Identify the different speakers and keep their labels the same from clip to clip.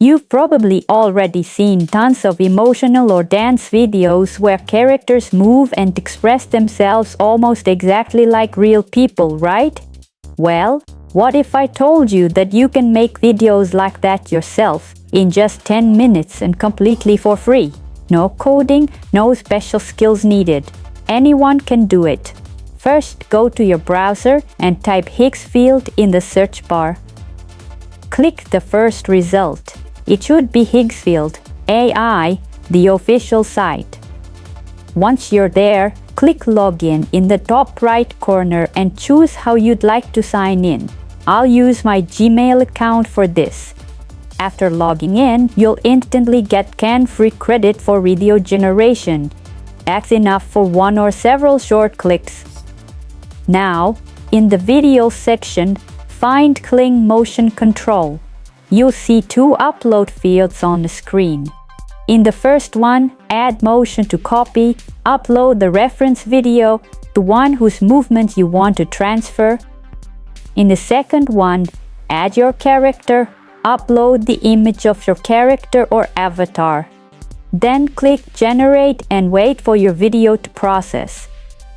Speaker 1: You've probably already seen tons of emotional or dance videos where characters move and express themselves almost exactly like real people, right? Well, what if I told you that you can make videos like that yourself in just 10 minutes and completely for free? No coding, no special skills needed. Anyone can do it. First, go to your browser and type Higgsfield in the search bar. Click the first result. It should be Higgsfield.ai, the official site. Once you're there, click Login in the top right corner and choose how you'd like to sign in. I'll use my Gmail account for this. After logging in, you'll instantly get free credit for video generation. That's enough for one or several short clicks. Now, in the video section, find Kling Motion Control. You'll see two upload fields on the screen. In the first one, add motion to copy, upload the reference video, the one whose movement you want to transfer. In the second one, add your character, upload the image of your character or avatar. Then click Generate and wait for your video to process.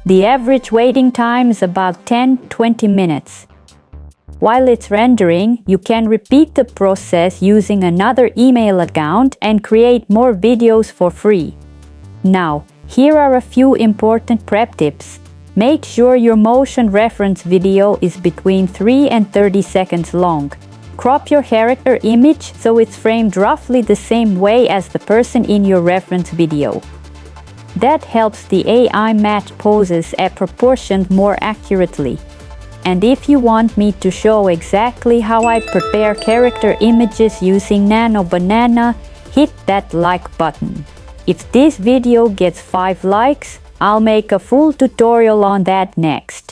Speaker 1: The average waiting time is about 10-20 minutes. While it's rendering, you can repeat the process using another email account and create more videos for free. Now, here are a few important prep tips. Make sure your motion reference video is between 3 and 30 seconds long. Crop your character image so it's framed roughly the same way as the person in your reference video. That helps the AI match poses and proportions more accurately. And if you want me to show exactly how I prepare character images using Nano Banana, hit that like button. If this video gets 5 likes, I'll make a full tutorial on that next.